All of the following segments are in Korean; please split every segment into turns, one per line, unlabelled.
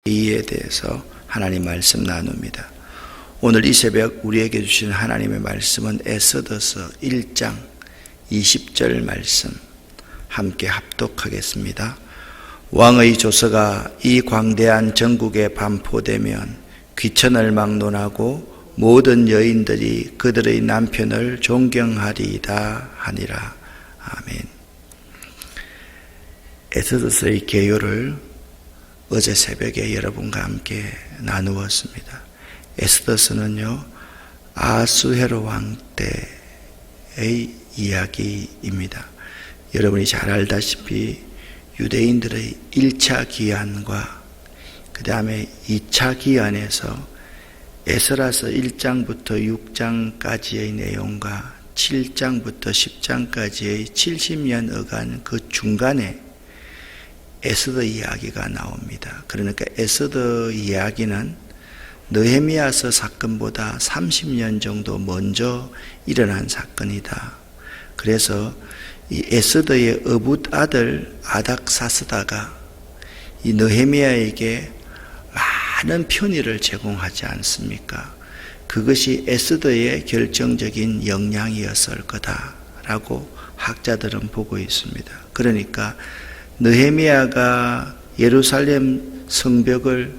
이에 대해서 하나님 말씀 나눕니다. 오늘 이 새벽 우리에게 주신 하나님의 말씀은 에스더서 1장 20절 말씀 함께 합독하겠습니다. 왕의 조서가 이 광대한 전국에 반포되면 귀천을 막론하고 모든 여인들이 그들의 남편을 존경하리이다 하니라. 아멘. 에스더서의 개요를 어제 새벽에 여러분과 함께 나누었습니다. 에스더서는요, 아수헤로 왕 때의 이야기입니다. 여러분이 잘 알다시피 유대인들의 1차 기한과 그 다음에 2차 기한에서 에스라서 1장부터 6장까지의 내용과 7장부터 10장까지의 70년 어간 그 중간에 에스더 이야기가 나옵니다. 그러니까 에스더 이야기는 느헤미야서 사건보다 30년 정도 먼저 일어난 사건이다. 그래서 이 에스더의 어붓 아들 아닥사스다가 이 느헤미야에게 많은 편의를 제공하지 않습니까? 그것이 에스더의 결정적인 역량이었을 거다라고 학자들은 보고 있습니다. 그러니까 느헤미야가 예루살렘 성벽을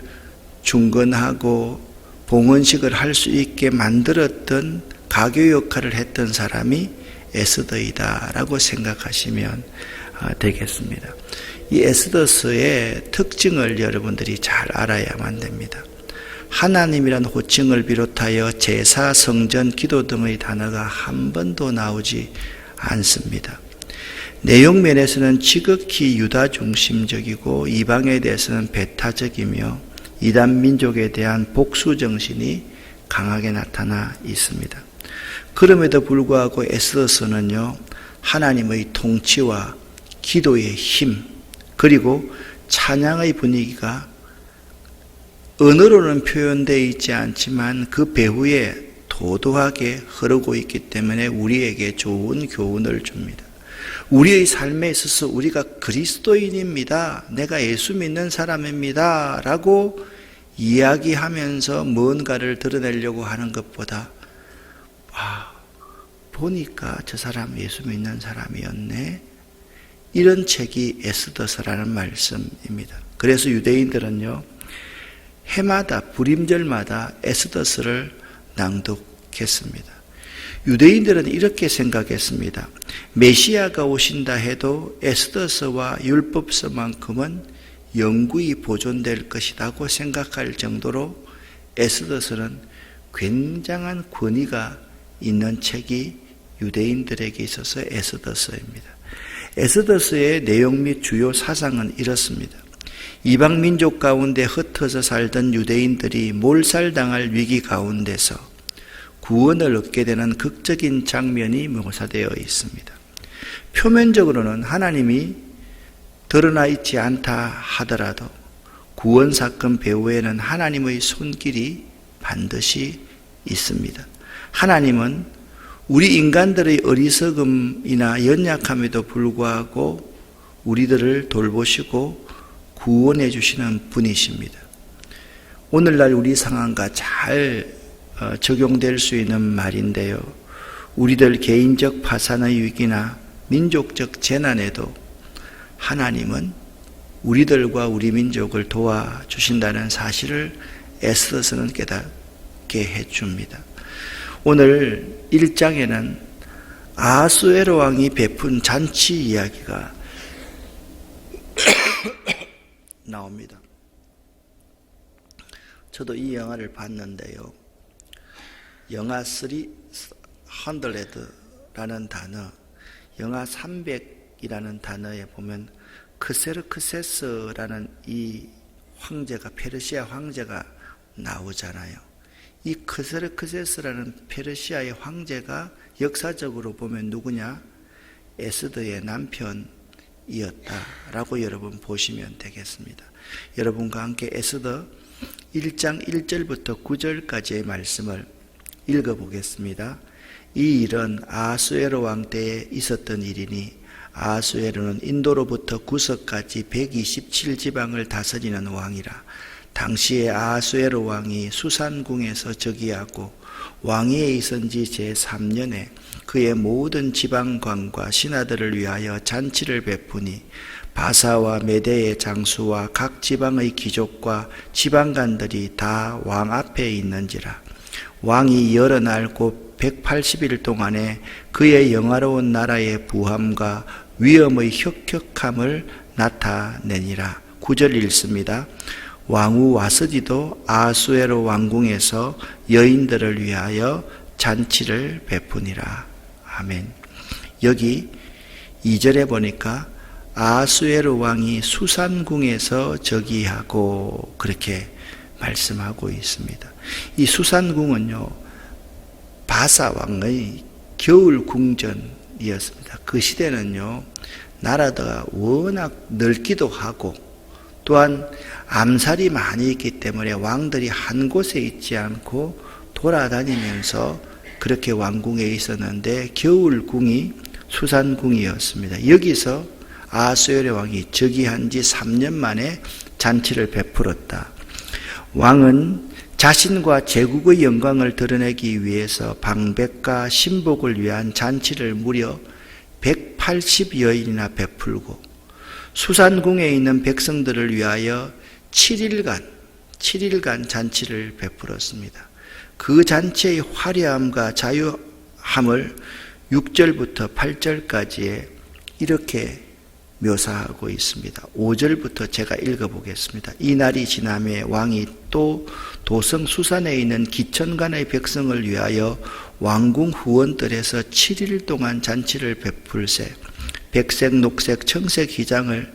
중건하고 봉헌식을 할 수 있게 만들었던 가교 역할을 했던 사람이 에스더이다라고 생각하시면 되겠습니다. 이 에스더서의 특징을 여러분들이 잘 알아야만 됩니다. 하나님이란 호칭을 비롯하여 제사, 성전, 기도 등의 단어가 한 번도 나오지 않습니다. 내용 면에서는 지극히 유다 중심적이고 이방에 대해서는 배타적이며 이단 민족에 대한 복수 정신이 강하게 나타나 있습니다. 그럼에도 불구하고 에스더서는요, 하나님의 통치와 기도의 힘 그리고 찬양의 분위기가 언어로는 표현되어 있지 않지만 그 배후에 도도하게 흐르고 있기 때문에 우리에게 좋은 교훈을 줍니다. 우리의 삶에 있어서 우리가 그리스도인입니다. 내가 예수 믿는 사람입니다. 라고 이야기하면서 뭔가를 드러내려고 하는 것보다 보니까 저 사람 예수 믿는 사람이었네. 이런 책이 에스더서라는 말씀입니다. 그래서 유대인들은요, 해마다 불임절마다 에스더서를 낭독했습니다. 유대인들은 이렇게 생각했습니다. 메시아가 오신다 해도 에스더서와 율법서만큼은 영구히 보존될 것이라고 생각할 정도로 에스더서는 굉장한 권위가 있는 책이 유대인들에게 있어서 에스더서입니다. 에스더서의 내용 및 주요 사상은 이렇습니다. 이방 민족 가운데 흩어져 살던 유대인들이 몰살당할 위기 가운데서 구원을 얻게 되는 극적인 장면이 묘사되어 있습니다. 표면적으로는 하나님이 드러나 있지 않다 하더라도 구원 사건 배후에는 하나님의 손길이 반드시 있습니다. 하나님은 우리 인간들의 어리석음이나 연약함에도 불구하고 우리들을 돌보시고 구원해 주시는 분이십니다. 오늘날 우리 상황과 잘 적용될 수 있는 말인데요. 우리들 개인적 파산의 위기나 민족적 재난에도 하나님은 우리들과 우리 민족을 도와주신다는 사실을 에스더서는 깨닫게 해줍니다. 오늘 1장에는 아하수에로 왕이 베푼 잔치 이야기가 나옵니다. 저도 이 영화를 봤는데요. 영화 300라는 단어, 영화 300이라는 단어에 보면 크세르크세스라는 이 황제가, 페르시아 황제가 나오잖아요. 이 크세르크세스라는 페르시아의 황제가 역사적으로 보면 누구냐? 에스더의 남편이었다라고 여러분 보시면 되겠습니다. 여러분과 함께 에스더 1장 1절부터 9절까지의 말씀을 읽어보겠습니다. 이 일은 아하수에로 왕 때에 있었던 일이니 아하수에로는 인도로부터 구석까지 127지방을 다스리는 왕이라. 당시에 아하수에로 왕이 수산궁에서 즉위하고 왕위에 있은 지 제3년에 그의 모든 지방관과 신하들을 위하여 잔치를 베푸니 바사와 메대의 장수와 각 지방의 귀족과 지방관들이 다 왕 앞에 있는지라. 왕이 여러 날 곧 180일 동안에 그의 영화로운 나라의 부함과 위엄의 혁혁함을 나타내니라. 9절 읽습니다. 왕후 와스디도 아하수에로 왕궁에서 여인들을 위하여 잔치를 베푸니라. 아멘. 여기 2절에 보니까 아하수에로 왕이 수산궁에서 즉위하고 그렇게 말씀하고 있습니다. 이 수산궁은요, 바사 왕의 겨울 궁전이었습니다. 그 시대는요, 나라가 워낙 넓기도 하고 또한 암살이 많이 있기 때문에 왕들이 한 곳에 있지 않고 돌아다니면서 그렇게 왕궁에 있었는데 겨울궁이 수산궁이었습니다. 여기서 아하수에로 왕이 즉위한 지 3년 만에 잔치를 베풀었다. 왕은 자신과 제국의 영광을 드러내기 위해서 방백과 신복을 위한 잔치를 무려 180여일이나 베풀고 수산궁에 있는 백성들을 위하여 7일간 잔치를 베풀었습니다. 그 잔치의 화려함과 자유함을 6절부터 8절까지에 이렇게 묘사하고 있습니다. 5절부터 제가 읽어보겠습니다. 이 날이 지남에 왕이 또 도성 수산에 있는 기천간의 백성을 위하여 왕궁 후원들에서 7일 동안 잔치를 베풀세 백색, 녹색, 청색 휘장을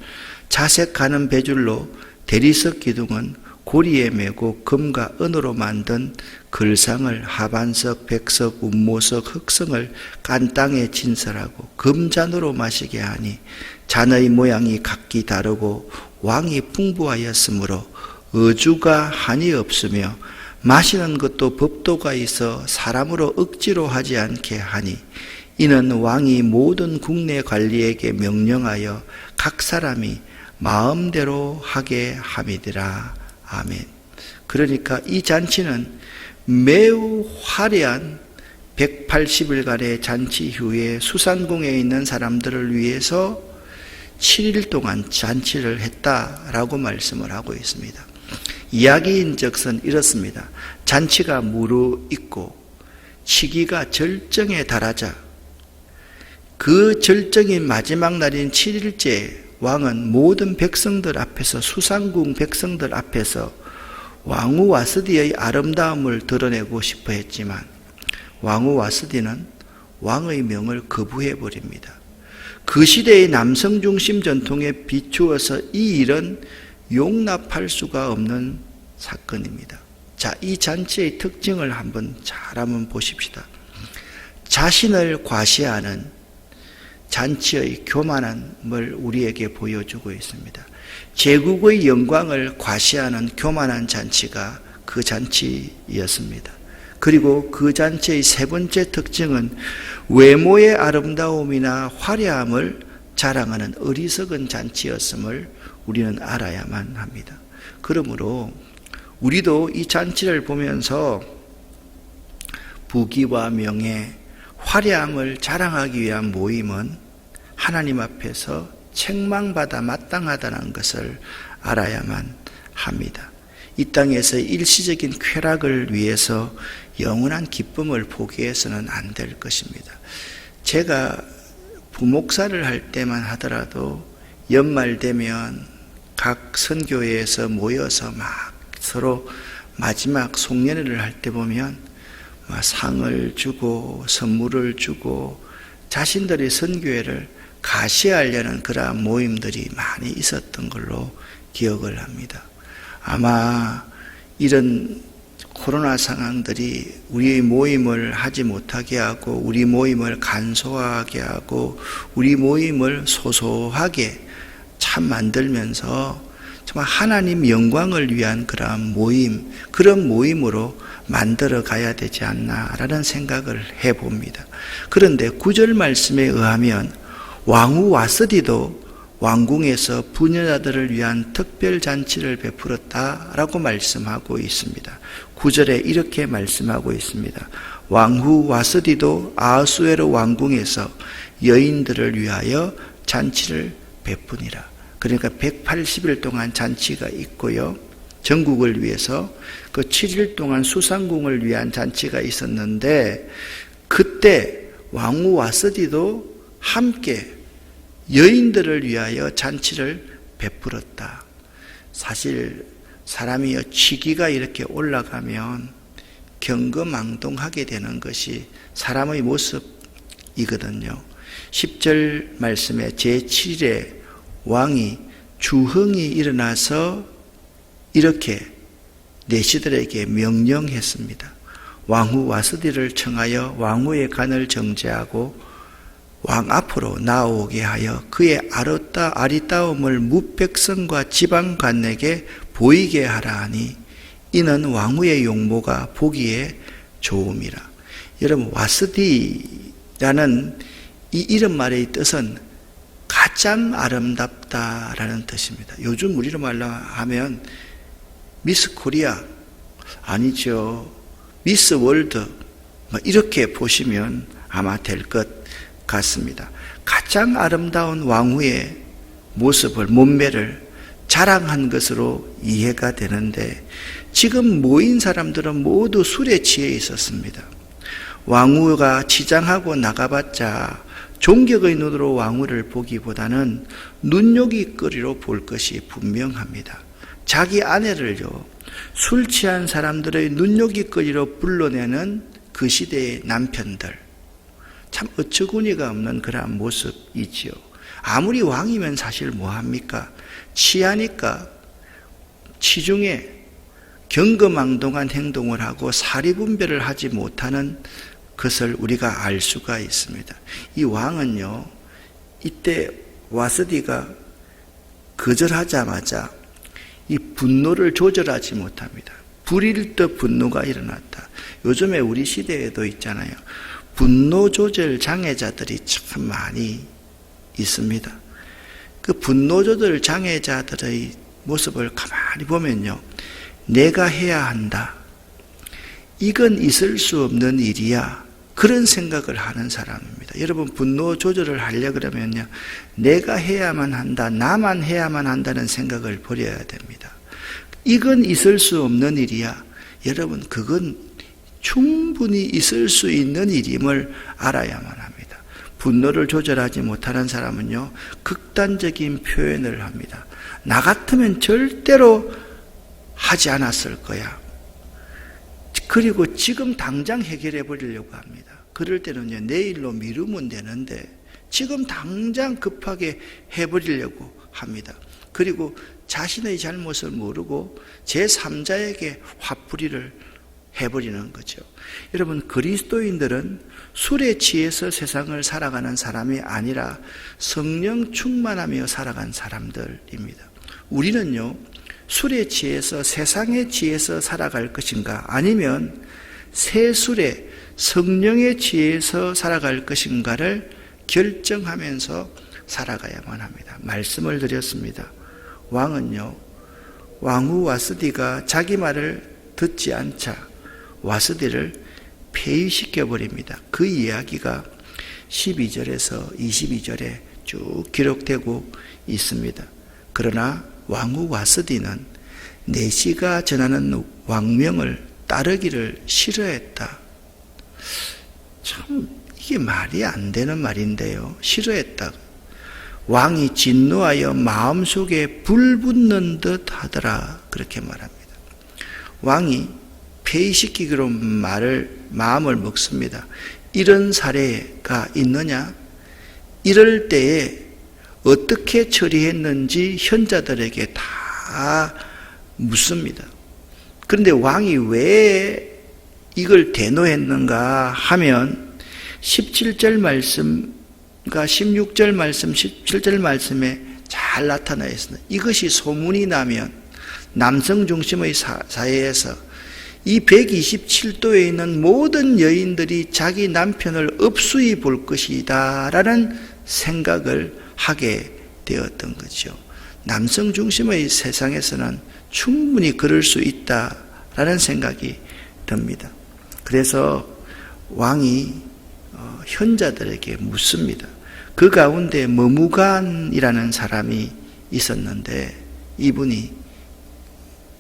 자색 가는 배줄로 대리석 기둥은 고리에 메고 금과 은으로 만든 글상을 하반석, 백석, 운모석, 흑성을 간 땅에 진설하고 금잔으로 마시게 하니 잔의 모양이 각기 다르고 왕이 풍부하였으므로 어주가 한이 없으며 마시는 것도 법도가 있어 사람으로 억지로 하지 않게 하니 이는 왕이 모든 국내 관리에게 명령하여 각 사람이 마음대로 하게 함이더라. 아멘. 그러니까 이 잔치는 매우 화려한 180일간의 잔치 후에 수산궁에 있는 사람들을 위해서 7일 동안 잔치를 했다라고 말씀을 하고 있습니다. 이야기인즉슨 이렇습니다. 잔치가 무르익고 시기가 절정에 달하자 그 절정인 마지막 날인 7일째 왕은 모든 백성들 앞에서 수산궁 백성들 앞에서 왕후 와스디의 아름다움을 드러내고 싶어 했지만 왕후 와스디는 왕의 명을 거부해 버립니다. 그 시대의 남성 중심 전통에 비추어서 이 일은 용납할 수가 없는 사건입니다. 자, 이 잔치의 특징을 한번 보십시다. 자신을 과시하는 잔치의 교만함을 우리에게 보여주고 있습니다. 제국의 영광을 과시하는 교만한 잔치가 그 잔치였습니다. 그리고 그 잔치의 세 번째 특징은 외모의 아름다움이나 화려함을 자랑하는 어리석은 잔치였음을 우리는 알아야만 합니다. 그러므로 우리도 이 잔치를 보면서 부귀와 명예, 화려함을 자랑하기 위한 모임은 하나님 앞에서 책망받아 마땅하다는 것을 알아야만 합니다. 이 땅에서 일시적인 쾌락을 위해서 영원한 기쁨을 포기해서는 안 될 것입니다. 제가 부목사를 할 때만 하더라도 연말 되면 각 선교회에서 모여서 막 서로 마지막 송년회를 할 때 보면 상을 주고 선물을 주고 자신들의 선교회를 가시하려는 그러한 모임들이 많이 있었던 걸로 기억을 합니다. 아마 이런 코로나 상황들이 우리의 모임을 하지 못하게 하고 우리 모임을 간소하게 하고 우리 모임을 소소하게 참 만들면서 정말 하나님 영광을 위한 그러한 모임, 그런 모임으로 만들어 가야 되지 않나라는 생각을 해봅니다. 그런데 9절 말씀에 의하면 왕후 와스디도 왕궁에서 부녀자들을 위한 특별 잔치를 베풀었다라고 말씀하고 있습니다. 9절에 이렇게 말씀하고 있습니다. 왕후 와스디도 아하수에로 왕궁에서 여인들을 위하여 잔치를 베푸니라. 그러니까 180일 동안 잔치가 있고요. 전국을 위해서 그 7일 동안 수상궁을 위한 잔치가 있었는데, 그때 왕후 와스디도 함께 여인들을 위하여 잔치를 베풀었다. 사실 사람이 치기가 이렇게 올라가면 경거망동하게 되는 것이 사람의 모습이거든요. 10절 말씀에 제7일에 왕이 주흥이 일어나서 이렇게 내시들에게 명령했습니다. 왕후 와스디를 청하여 왕후의 간을 정죄하고 왕 앞으로 나오게 하여 그의 아리따움을 뭇백성과 지방관에게 보이게 하라 하니 이는 왕후의 용모가 보기에 좋음이라. 여러분, 와스디라는 이 이름말의 뜻은 가장 아름답다라는 뜻입니다. 요즘 우리로 말로 하면 미스 코리아 아니죠. 미스 월드 이렇게 보시면 아마 될 것 같습니다. 가장 아름다운 왕후의 모습을, 몸매를 자랑한 것으로 이해가 되는데, 지금 모인 사람들은 모두 술에 취해 있었습니다. 왕후가 치장하고 나가봤자 존경의 눈으로 왕후를 보기보다는 눈요깃거리로 볼 것이 분명합니다. 자기 아내를요, 술 취한 사람들의 눈요깃거리로 불러내는 그 시대의 남편들, 참 어처구니가 없는 그러한 모습이지요. 아무리 왕이면 사실 뭐합니까? 취하니까 치중에 경거망동한 행동을 하고 사리분별을 하지 못하는 것을 우리가 알 수가 있습니다. 이 왕은요, 이때 와스디가 거절하자마자 이 분노를 조절하지 못합니다. 불일듯 분노가 일어났다. 요즘에 우리 시대에도 있잖아요. 분노 조절 장애자들이 참 많이 있습니다. 그 분노 조절 장애자들의 모습을 가만히 보면요, 내가 해야 한다, 이건 있을 수 없는 일이야, 그런 생각을 하는 사람입니다. 여러분, 분노 조절을 하려고 그러면요, 내가 해야만 한다, 나만 해야만 한다는 생각을 버려야 됩니다. 이건 있을 수 없는 일이야. 여러분, 그건 충분히 있을 수 있는 일임을 알아야만 합니다. 분노를 조절하지 못하는 사람은요, 극단적인 표현을 합니다. 나 같으면 절대로 하지 않았을 거야. 그리고 지금 당장 해결해 버리려고 합니다. 그럴 때는요, 내일로 미루면 되는데 지금 당장 급하게 해버리려고 합니다. 그리고 자신의 잘못을 모르고 제3자에게 화풀이를 해버리는 거죠. 여러분, 그리스도인들은 술에 취해서 세상을 살아가는 사람이 아니라 성령 충만하며 살아간 사람들입니다. 우리는요, 술에 취해서 세상에 취해서 살아갈 것인가, 아니면 새 술에 성령에 취해서 살아갈 것인가를 결정하면서 살아가야만 합니다. 말씀을 드렸습니다. 왕은요, 왕후 와스디가 자기 말을 듣지 않자 와스디를 폐위시켜버립니다. 그 이야기가 12절에서 22절에 쭉 기록되고 있습니다. 그러나 왕후 와스디는 내시가 전하는 왕명을 따르기를 싫어했다. 참 이게 말이 안 되는 말인데요. 싫어했다. 왕이 진노하여 마음속에 불 붙는 듯 하더라, 그렇게 말합니다. 왕이 폐위시키기로 마음을 먹습니다. 이런 사례가 있느냐? 이럴 때에 어떻게 처리했는지 현자들에게 다 묻습니다. 그런데 왕이 왜 이걸 대노했는가 하면 17절 말씀과 16절 말씀, 17절 말씀에 잘 나타나 있습니다. 이것이 소문이 나면 남성 중심의 사회에서 이 127도에 있는 모든 여인들이 자기 남편을 업수히 볼 것이다 라는 생각을 하게 되었던 거죠. 남성 중심의 세상에서는 충분히 그럴 수 있다라는 생각이 듭니다. 그래서 왕이 현자들에게 묻습니다. 그 가운데 머무간이라는 사람이 있었는데 이분이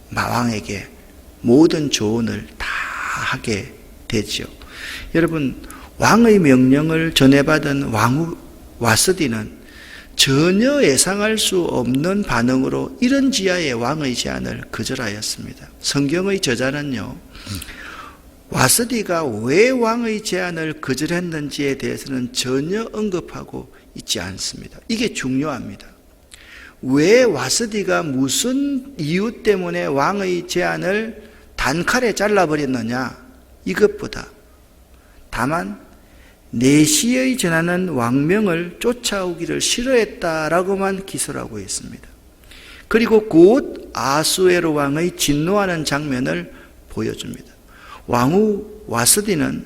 마왕에게 모든 조언을 다 하게 되죠. 여러분, 왕의 명령을 전해받은 왕후 와스디는 전혀 예상할 수 없는 반응으로 이런 지하의 왕의 제안을 거절하였습니다. 성경의 저자는요, 와스디가 왜 왕의 제안을 거절했는지에 대해서는 전혀 언급하고 있지 않습니다. 이게 중요합니다. 왜 와스디가 무슨 이유 때문에 왕의 제안을 단칼에 잘라버렸느냐, 이것보다 다만 내시의 전하는 왕명을 쫓아오기를 싫어했다라고만 기술하고 있습니다. 그리고 곧 아수에로 왕의 진노하는 장면을 보여줍니다. 왕후 와스디는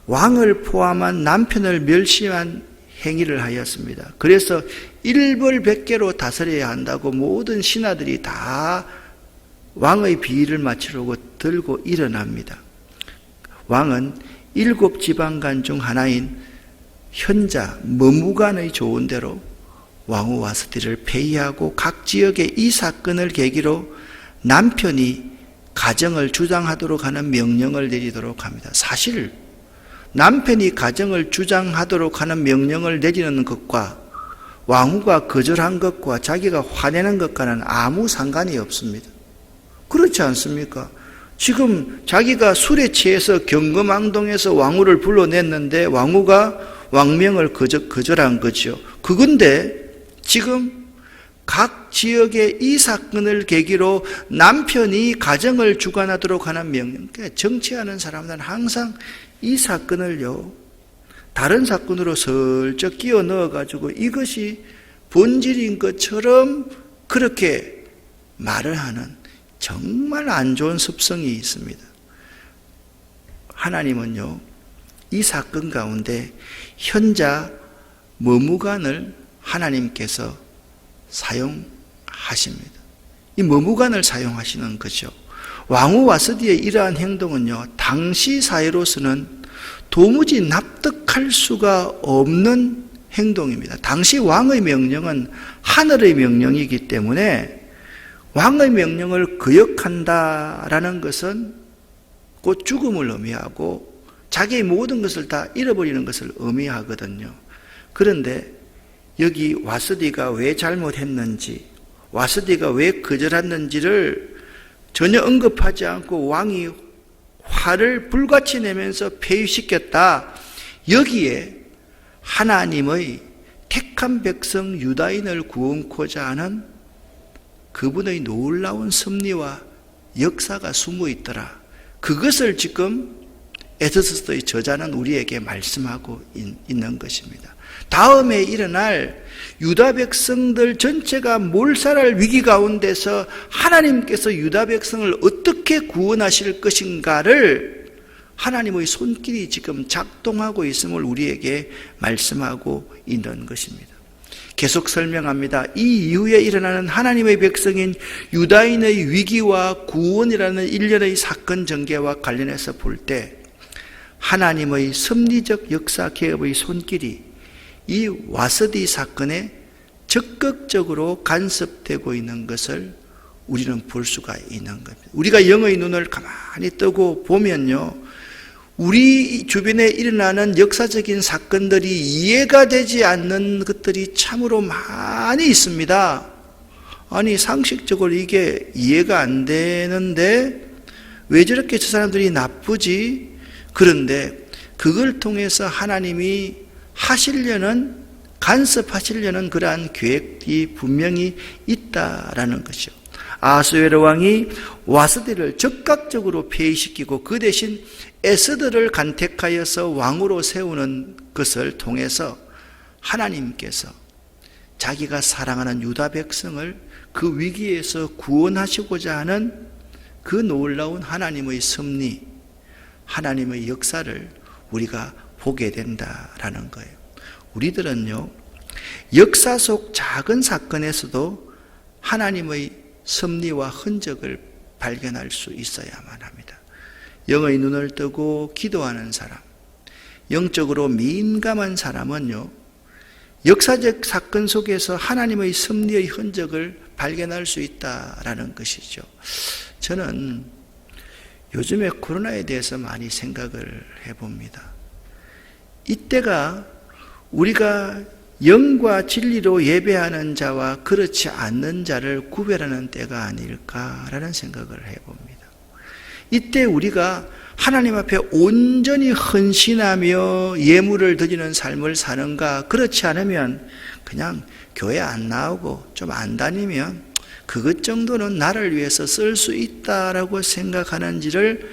왕을 포함한 남편을 멸시한 행위를 하였습니다. 그래서 일벌백계로 다스려야 한다고 모든 신하들이 다 왕의 비위를 맞추려고 들고 일어납니다. 왕은 7지방간 중 하나인 현자 머무간의 조언대로 왕후 와스디를 폐위하고 각 지역의 이 사건을 계기로 남편이 가정을 주장하도록 하는 명령을 내리도록 합니다. 사실 남편이 가정을 주장하도록 하는 명령을 내리는 것과 왕후가 거절한 것과 자기가 화내는 것과는 아무 상관이 없습니다. 그렇지 않습니까? 지금 자기가 술에 취해서 경거망동해서 왕후를 불러냈는데 왕후가 왕명을 거절한 거죠. 그건데 지금 각 지역의 이 사건을 계기로 남편이 가정을 주관하도록 하는 명령. 정치하는 사람들은 항상 이 사건을요, 다른 사건으로 슬쩍 끼워 넣어가지고 이것이 본질인 것처럼 그렇게 말을 하는 정말 안 좋은 습성이 있습니다. 하나님은요, 이 사건 가운데 현자 머무간을 하나님께서 사용하십니다. 이 머무간을 사용하시는 거죠. 왕후 와스디의 이러한 행동은요, 당시 사회로서는 도무지 납득할 수가 없는 행동입니다. 당시 왕의 명령은 하늘의 명령이기 때문에 왕의 명령을 거역한다라는 것은 곧 죽음을 의미하고 자기의 모든 것을 다 잃어버리는 것을 의미하거든요. 그런데 여기 와스디가 왜 잘못했는지, 와스디가 왜 거절했는지를 전혀 언급하지 않고 왕이 화를 불같이 내면서 폐위시켰다. 여기에 하나님의 택한 백성 유다인을 구원코자 하는 그분의 놀라운 섭리와 역사가 숨어 있더라. 그것을 지금 에스더서의 저자는 우리에게 말씀하고 있는 것입니다. 다음에 일어날 유다 백성들 전체가 몰살할 위기 가운데서 하나님께서 유다 백성을 어떻게 구원하실 것인가를 하나님의 손길이 지금 작동하고 있음을 우리에게 말씀하고 있는 것입니다. 계속 설명합니다. 이 이후에 일어나는 하나님의 백성인 유다인의 위기와 구원이라는 일련의 사건 전개와 관련해서 볼 때 하나님의 섭리적 역사 개업의 손길이 이 와스디 사건에 적극적으로 간섭되고 있는 것을 우리는 볼 수가 있는 겁니다. 우리가 영의 눈을 가만히 뜨고 보면요, 우리 주변에 일어나는 역사적인 사건들이 이해가 되지 않는 것들이 참으로 많이 있습니다. 아니, 상식적으로 이게 이해가 안 되는데 왜 저렇게 저 사람들이 나쁘지? 그런데 그걸 통해서 하나님이 하시려는, 간섭하시려는 그러한 계획이 분명히 있다라는 것이죠. 아수에로 왕이 와스디를 즉각적으로 폐위시키고 그 대신 에스더를 간택하여서 왕으로 세우는 것을 통해서 하나님께서 자기가 사랑하는 유다 백성을 그 위기에서 구원하시고자 하는 그 놀라운 하나님의 섭리, 하나님의 역사를 우리가 보게 된다라는 거예요. 우리들은요, 역사 속 작은 사건에서도 하나님의 섭리와 흔적을 발견할 수 있어야만 합니다. 영의 눈을 뜨고 기도하는 사람, 영적으로 민감한 사람은요, 역사적 사건 속에서 하나님의 섭리의 흔적을 발견할 수 있다라는 것이죠. 저는 요즘에 코로나에 대해서 많이 생각을 해봅니다. 이때가 우리가 영과 진리로 예배하는 자와 그렇지 않는 자를 구별하는 때가 아닐까라는 생각을 해봅니다. 이때 우리가 하나님 앞에 온전히 헌신하며 예물을 드리는 삶을 사는가, 그렇지 않으면 그냥 교회 안 나오고 좀 안 다니면 그것 정도는 나를 위해서 쓸 수 있다라고 생각하는지를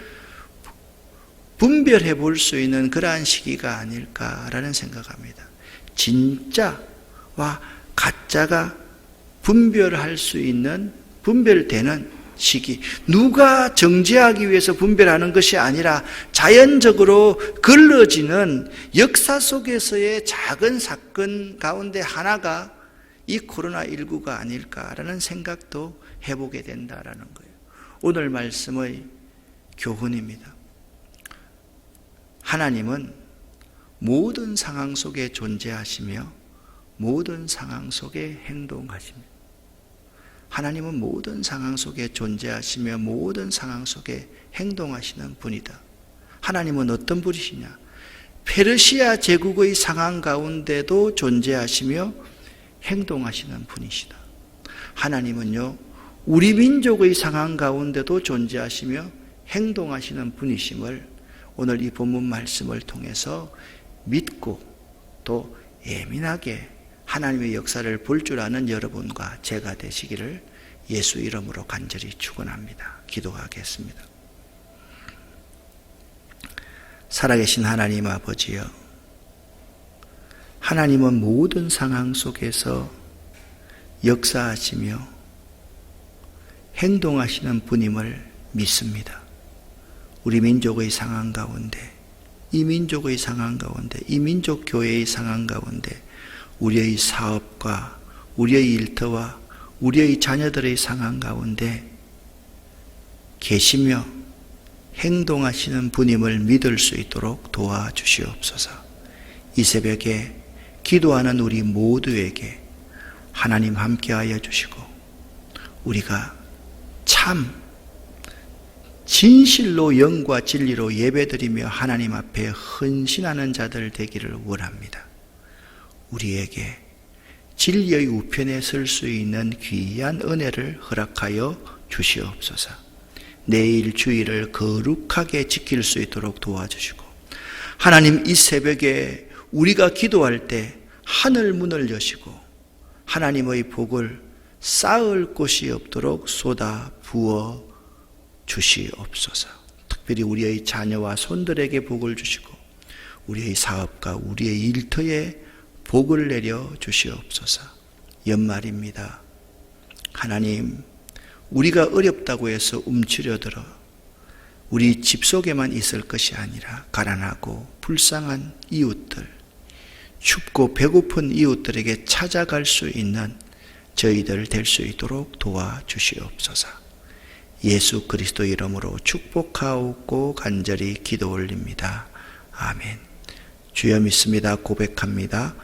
분별해 볼 수 있는 그러한 시기가 아닐까라는 생각합니다. 진짜와 가짜가 분별할 수 있는, 분별되는 시기, 누가 정죄하기 위해서 분별하는 것이 아니라 자연적으로 걸러지는 역사 속에서의 작은 사건 가운데 하나가 이 코로나19가 아닐까라는 생각도 해보게 된다라는 거예요. 오늘 말씀의 교훈입니다. 하나님은 모든 상황 속에 존재하시며 모든 상황 속에 행동하십니다. 하나님은 모든 상황 속에 존재하시며 모든 상황 속에 행동하시는 분이다. 하나님은 어떤 분이시냐? 페르시아 제국의 상황 가운데도 존재하시며 행동하시는 분이시다. 하나님은요, 우리 민족의 상황 가운데도 존재하시며 행동하시는 분이심을 오늘 이 본문 말씀을 통해서 믿고 또 예민하게 하나님의 역사를 볼 줄 아는 여러분과 제가 되시기를 예수 이름으로 간절히 축원합니다. 기도하겠습니다. 살아계신 하나님 아버지여, 하나님은 모든 상황 속에서 역사하시며 행동하시는 분임을 믿습니다. 우리 민족의 상황 가운데, 이 민족의 상황 가운데, 이 민족 교회의 상황 가운데, 우리의 사업과 우리의 일터와 우리의 자녀들의 상황 가운데 계시며 행동하시는 분임을 믿을 수 있도록 도와주시옵소서. 이 새벽에 기도하는 우리 모두에게 하나님 함께하여 주시고 우리가 참 진실로 영과 진리로 예배드리며 하나님 앞에 헌신하는 자들 되기를 원합니다. 우리에게 진리의 우편에 설 수 있는 귀한 은혜를 허락하여 주시옵소서. 내일 주일을 거룩하게 지킬 수 있도록 도와주시고, 하나님 이 새벽에 우리가 기도할 때 하늘 문을 여시고 하나님의 복을 쌓을 곳이 없도록 쏟아 부어 주시옵소서. 특별히 우리의 자녀와 손들에게 복을 주시고 우리의 사업과 우리의 일터에 복을 내려 주시옵소서. 연말입니다. 하나님, 우리가 어렵다고 해서 움츠려들어 우리 집 속에만 있을 것이 아니라 가난하고 불쌍한 이웃들, 춥고 배고픈 이웃들에게 찾아갈 수 있는 저희들 될 수 있도록 도와주시옵소서. 예수 그리스도 이름으로 축복하옵고 간절히 기도 올립니다. 아멘. 주여 믿습니다. 고백합니다.